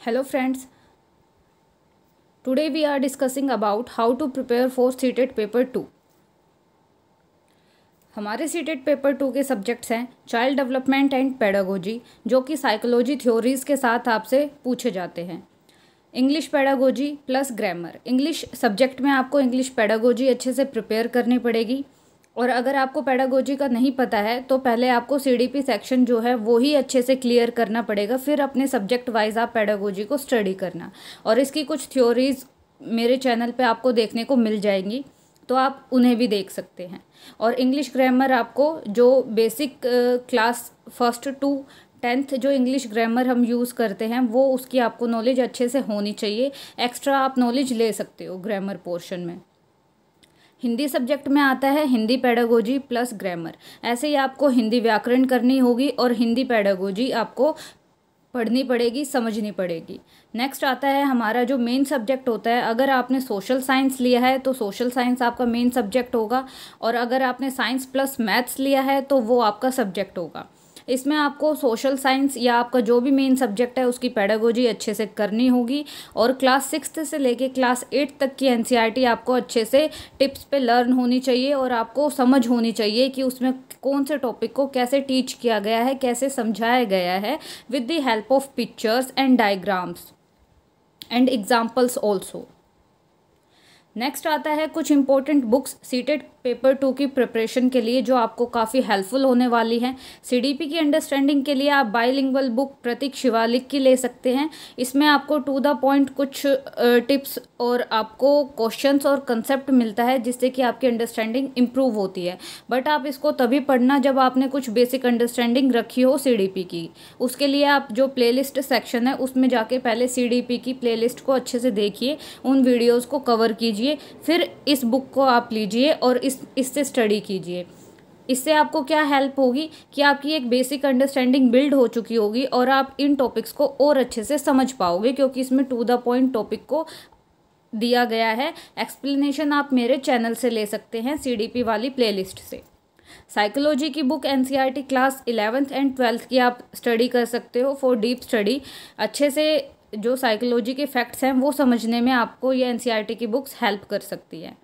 Hello friends, today we are discussing about how to prepare for CTET paper 2। हमारे CTET paper 2 के subjects हैं child development and pedagogy, जो कि psychology theories के साथ आपसे पूछे जाते हैं। English pedagogy plus grammar. English subject में आपको इंग्लिश पेडागोजी अच्छे से प्रिपेयर करनी पड़ेगी, और अगर आपको पेडागोजी का नहीं पता है तो पहले आपको CDP सेक्शन जो है वो ही अच्छे से क्लियर करना पड़ेगा, फिर अपने सब्जेक्ट वाइज आप पेडागोजी को स्टडी करना। और इसकी कुछ थ्योरीज मेरे चैनल पे आपको देखने को मिल जाएंगी, तो आप उन्हें भी देख सकते हैं। और इंग्लिश ग्रामर आपको जो बेसिक क्लास 1 to 10th जो इंग्लिश ग्रामर हम यूज़ करते हैं वो उसकी आपको नॉलेज अच्छे से होनी चाहिए। एक्स्ट्रा आप नॉलेज ले सकते हो ग्रामर पोर्शन में। हिंदी सब्जेक्ट में आता है हिंदी पेडागोजी प्लस ग्रामर। ऐसे ही आपको हिंदी व्याकरण करनी होगी और हिंदी पेडागोजी आपको पढ़नी पड़ेगी, समझनी पड़ेगी। नेक्स्ट आता है हमारा जो मेन सब्जेक्ट होता है। अगर आपने सोशल साइंस लिया है तो सोशल साइंस आपका मेन सब्जेक्ट होगा, और अगर आपने साइंस प्लस मैथ्स लिया है तो वो आपका सब्जेक्ट होगा। इसमें आपको सोशल साइंस या आपका जो भी मेन सब्जेक्ट है उसकी पेडागोजी अच्छे से करनी होगी, और क्लास 6 से लेके क्लास 8 तक की NCERT आपको अच्छे से टिप्स पे लर्न होनी चाहिए, और आपको समझ होनी चाहिए कि उसमें कौन से टॉपिक को कैसे टीच किया गया है, कैसे समझाया गया है, with the help of pictures and diagrams and examples also. Next आता है कुछ इंपॉर्टेंट बुक्स CTET पेपर 2 की प्रिपरेशन के लिए, जो आपको काफ़ी हेल्पफुल होने वाली हैं। CDP की अंडरस्टैंडिंग के लिए आप बाइलिंगुअल बुक प्रतीक शिवालिक की ले सकते हैं। इसमें आपको टू द पॉइंट कुछ टिप्स और आपको क्वेश्चंस और कंसेप्ट मिलता है, जिससे कि आपकी अंडरस्टैंडिंग इम्प्रूव होती है। बट आप इसको तभी पढ़ना जब आपने कुछ बेसिक अंडरस्टैंडिंग रखी हो CDP की। उसके लिए आप जो प्लेलिस्ट सेक्शन है उसमें जाके पहले CDP की प्लेलिस्ट को अच्छे से देखिए, उन वीडियोज़ को कवर कीजिए, फिर इस बुक को आप लीजिए और इससे स्टडी कीजिए। इससे आपको क्या हेल्प होगी कि आपकी एक बेसिक अंडरस्टैंडिंग बिल्ड हो चुकी होगी, और आप इन टॉपिक्स को और अच्छे से समझ पाओगे, क्योंकि इसमें टू द पॉइंट टॉपिक को दिया गया है। एक्सप्लेनेशन आप मेरे चैनल से ले सकते हैं, CDP वाली प्लेलिस्ट से। साइकोलॉजी की book NCERT class 11th and 12th की आप स्टडी कर सकते हो फॉर डीप स्टडी। अच्छे से जो साइकोलॉजी के फैक्ट्स हैं वो समझने में आपको ये NCERT की बुक्स हेल्प कर सकती है।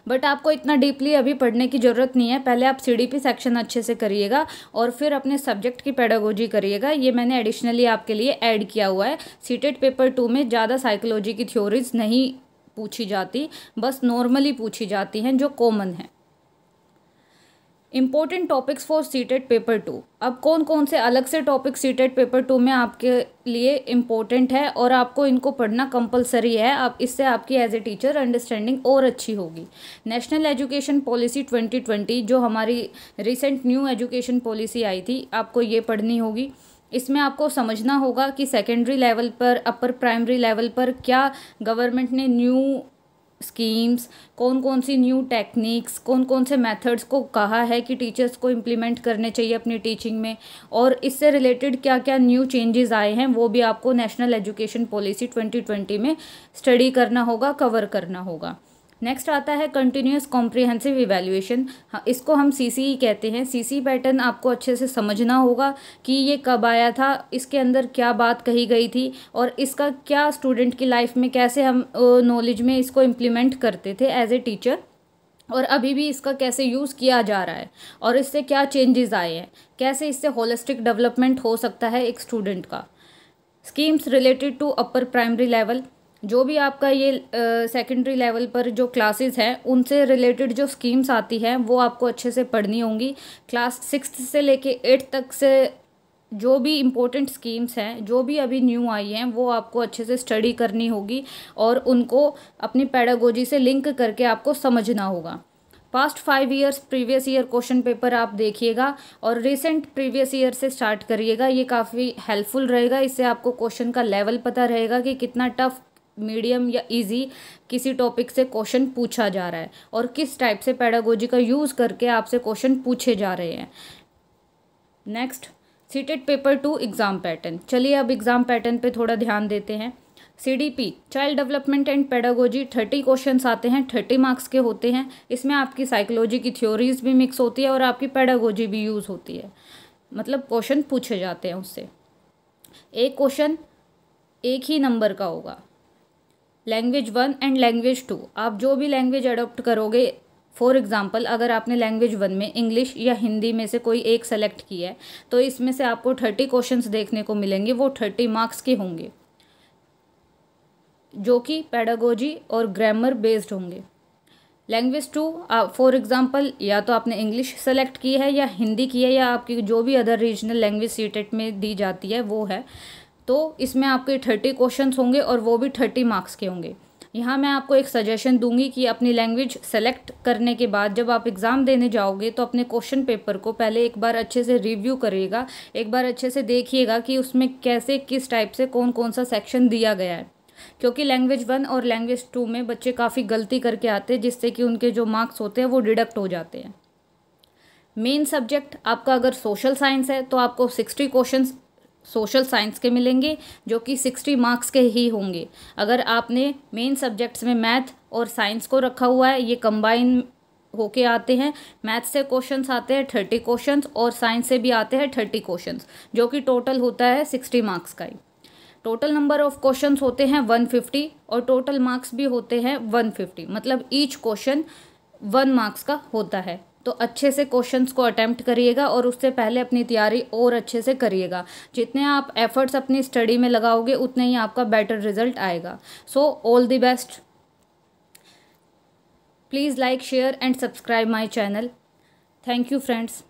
बट आपको इतना डीपली अभी पढ़ने की ज़रूरत नहीं है। पहले आप CDP सेक्शन अच्छे से करिएगा और फिर अपने सब्जेक्ट की पेडागोजी करिएगा। ये मैंने एडिशनली आपके लिए ऐड किया हुआ है। CTET पेपर 2 में ज़्यादा साइकोलॉजी की थ्योरीज नहीं पूछी जाती, बस नॉर्मली पूछी जाती हैं जो कॉमन है। Important topics for CTET paper 2। अब कौन कौन से अलग से टॉपिक CTET पेपर 2 में आपके लिए इम्पोर्टेंट है और आपको इनको पढ़ना कंपलसरी है। आप इससे आपकी एज ए टीचर अंडरस्टैंडिंग और अच्छी होगी। नेशनल एजुकेशन पॉलिसी 2020, जो हमारी रिसेंट न्यू एजुकेशन पॉलिसी आई थी, आपको ये पढ़नी होगी। इसमें आपको समझना होगा कि सेकेंडरी लेवल पर, अपर प्राइमरी लेवल पर क्या गवर्नमेंट ने न्यू स्कीम्स, कौन कौन सी न्यू टेक्निक्स, कौन कौन से मेथड्स को कहा है कि टीचर्स को इम्प्लीमेंट करने चाहिए अपनी टीचिंग में, और इससे रिलेटेड क्या क्या न्यू चेंजेस आए हैं वो भी आपको नेशनल एजुकेशन पॉलिसी 2020 में स्टडी करना होगा, कवर करना होगा। नेक्स्ट आता है कंटिन्यूस कॉम्प्रिहेंसिव इवैल्यूएशन। हाँ, इसको हम CCE कहते हैं। CCE पैटर्न आपको अच्छे से समझना होगा कि ये कब आया था, इसके अंदर क्या बात कही गई थी, और इसका क्या स्टूडेंट की लाइफ में कैसे हम नॉलेज में इसको इम्प्लीमेंट करते थे एज ए टीचर, और अभी भी इसका कैसे यूज़ किया जा रहा है, और इससे क्या चेंजेस आए हैं, कैसे इससे होलिस्टिक डेवलपमेंट हो सकता है एक स्टूडेंट का। Schemes related to upper primary level, जो भी आपका ये सेकेंडरी लेवल पर जो क्लासेस हैं उनसे रिलेटेड जो स्कीम्स आती हैं वो आपको अच्छे से पढ़नी होंगी। क्लास 6 से लेके 8 तक से जो भी इम्पोर्टेंट स्कीम्स हैं, जो भी अभी न्यू आई हैं, वो आपको अच्छे से स्टडी करनी होगी, और उनको अपनी पेडागोजी से लिंक करके आपको समझना होगा। Past 5 years previous year question paper आप देखिएगा, और रिसेंट प्रीवियस ईयर से स्टार्ट करिएगा। ये काफ़ी हेल्पफुल रहेगा। इससे आपको क्वेश्चन का लेवल पता रहेगा कि कितना टफ, मीडियम या इजी किसी टॉपिक से क्वेश्चन पूछा जा रहा है, और किस टाइप से पेडागोजी का यूज़ करके आपसे क्वेश्चन पूछे जा रहे हैं। Next, CTET paper 2 exam pattern. चलिए अब एग्ज़ाम पैटर्न पे थोड़ा ध्यान देते हैं। CDP child development and pedagogy 30 questions आते हैं, 30 मार्क्स के होते हैं। इसमें आपकी साइकोलॉजी की थ्योरीज भी मिक्स होती है और आपकी पेडागोजी भी यूज़ होती है, मतलब क्वेश्चन पूछे जाते हैं उससे। एक क्वेश्चन एक ही नंबर का होगा। लैंग्वेज 1 एंड लैंग्वेज 2, आप जो भी लैंग्वेज अडोप्ट करोगे, फॉर एग्जांपल अगर आपने लैंग्वेज 1 में इंग्लिश या हिंदी में से कोई एक सेलेक्ट किया है तो इसमें से आपको 30 क्वेश्चंस देखने को मिलेंगे, वो 30 मार्क्स के होंगे जो कि पेडागोजी और ग्रामर बेस्ड होंगे। लैंग्वेज 2, फॉर एग्जांपल या तो आपने इंग्लिश सेलेक्ट की है या हिंदी की है या आपकी जो भी अदर रीजनल लैंग्वेज सीटेट में दी जाती है वो है, तो इसमें आपके 30 क्वेश्चंस होंगे और वो भी 30 मार्क्स के होंगे। यहाँ मैं आपको एक सजेशन दूंगी कि अपनी लैंग्वेज सेलेक्ट करने के बाद जब आप एग्ज़ाम देने जाओगे तो अपने क्वेश्चन पेपर को पहले एक बार अच्छे से रिव्यू करिएगा, एक बार अच्छे से देखिएगा कि उसमें कैसे किस टाइप से कौन कौन सा सेक्शन दिया गया है, क्योंकि लैंग्वेज 1 और लैंग्वेज 2 में बच्चे काफ़ी गलती करके आते हैं जिससे कि उनके जो मार्क्स होते हैं वो डिडक्ट हो जाते हैं। मेन सब्जेक्ट आपका अगर सोशल साइंस है तो आपको 60 क्वेश्चंस सोशल साइंस के मिलेंगे जो कि 60 मार्क्स के ही होंगे। अगर आपने मेन सब्जेक्ट्स में मैथ और साइंस को रखा हुआ है, ये कंबाइन होके आते हैं, मैथ से क्वेश्चंस आते हैं 30 क्वेश्चंस और साइंस से भी आते हैं 30 क्वेश्चंस, जो कि टोटल होता है 60 मार्क्स का ही। टोटल नंबर ऑफ क्वेश्चंस होते हैं 150 और टोटल मार्क्स भी होते हैं 150, मतलब ईच क्वेश्चन 1 मार्क्स का होता है। तो अच्छे से क्वेश्चंस को अटेम्प्ट करिएगा और उससे पहले अपनी तैयारी और अच्छे से करिएगा। जितने आप एफर्ट्स अपनी स्टडी में लगाओगे उतने ही आपका बेटर रिजल्ट आएगा। So all the best. Please like, share and subscribe my channel. Thank you friends.